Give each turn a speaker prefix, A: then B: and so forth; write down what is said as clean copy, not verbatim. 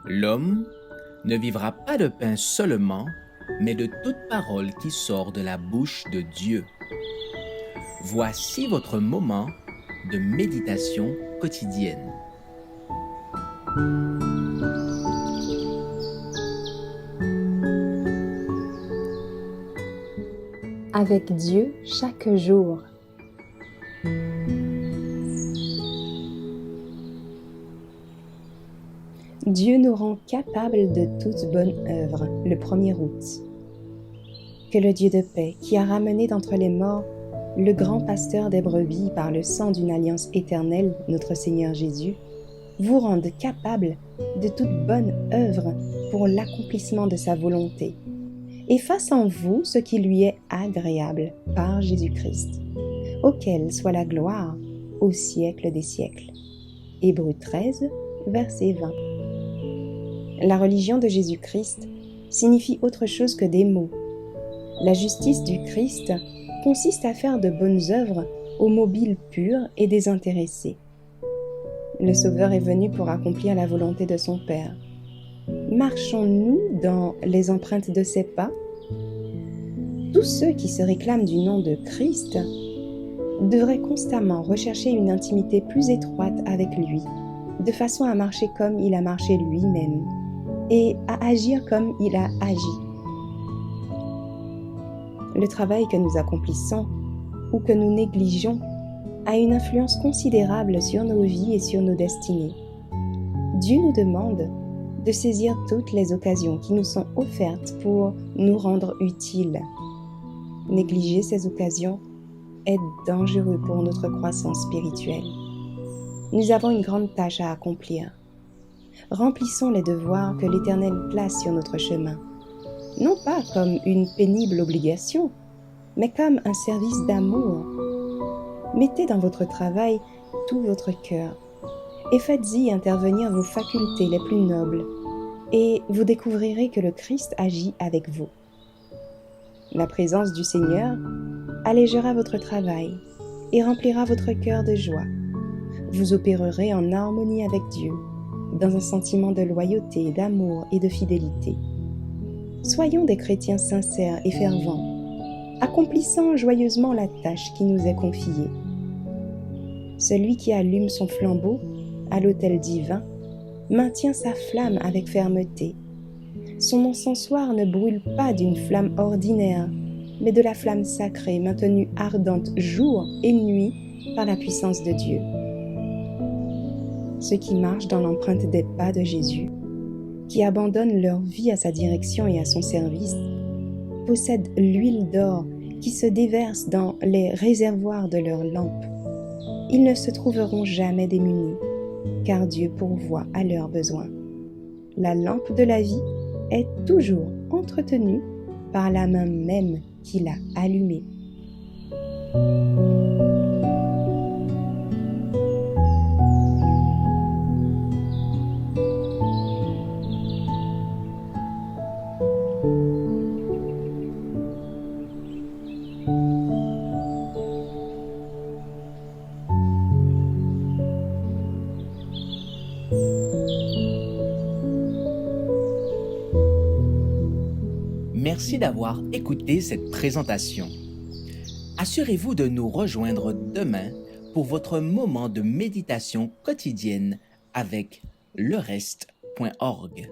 A: L'homme ne vivra pas de pain seulement, mais de toute parole qui sort de la bouche de Dieu. Voici votre moment de méditation quotidienne.
B: Avec Dieu chaque jour. Dieu nous rend capables de toute bonne œuvre, le 1er août. Que le Dieu de paix, qui a ramené d'entre les morts le grand pasteur des brebis par le sang d'une alliance éternelle, notre Seigneur Jésus, vous rende capables de toute bonne œuvre pour l'accomplissement de sa volonté, et fasse en vous ce qui lui est agréable par Jésus-Christ, auquel soit la gloire au siècle des siècles. Hébreux 13, verset 20. La religion de Jésus-Christ signifie autre chose que des mots. La justice du Christ consiste à faire de bonnes œuvres aux mobiles purs et désintéressés. Le Sauveur est venu pour accomplir la volonté de son Père. Marchons-nous dans les empreintes de ses pas? Tous ceux qui se réclament du nom de Christ devraient constamment rechercher une intimité plus étroite avec lui, de façon à marcher comme il a marché lui-même et à agir comme il a agi. Le travail que nous accomplissons ou que nous négligeons a une influence considérable sur nos vies et sur nos destinées. Dieu nous demande de saisir toutes les occasions qui nous sont offertes pour nous rendre utiles. Négliger ces occasions est dangereux pour notre croissance spirituelle. Nous avons une grande tâche à accomplir. Remplissons les devoirs que l'Éternel place sur notre chemin, non pas comme une pénible obligation, mais comme un service d'amour. Mettez dans votre travail tout votre cœur et faites-y intervenir vos facultés les plus nobles, et vous découvrirez que le Christ agit avec vous. La présence du Seigneur allégera votre travail et remplira votre cœur de joie. Vous opérerez en harmonie avec Dieu, dans un sentiment de loyauté, d'amour et de fidélité. Soyons des chrétiens sincères et fervents, accomplissant joyeusement la tâche qui nous est confiée. Celui qui allume son flambeau à l'autel divin maintient sa flamme avec fermeté. Son encensoir ne brûle pas d'une flamme ordinaire, mais de la flamme sacrée maintenue ardente jour et nuit par la puissance de Dieu. Ceux qui marchent dans l'empreinte des pas de Jésus, qui abandonnent leur vie à sa direction et à son service, possèdent l'huile d'or qui se déverse dans les réservoirs de leurs lampes. Ils ne se trouveront jamais démunis, car Dieu pourvoit à leurs besoins. La lampe de la vie est toujours entretenue par la main même qui l'a allumée.
A: Merci d'avoir écouté cette présentation. Assurez-vous de nous rejoindre demain pour votre moment de méditation quotidienne avec lereste.org.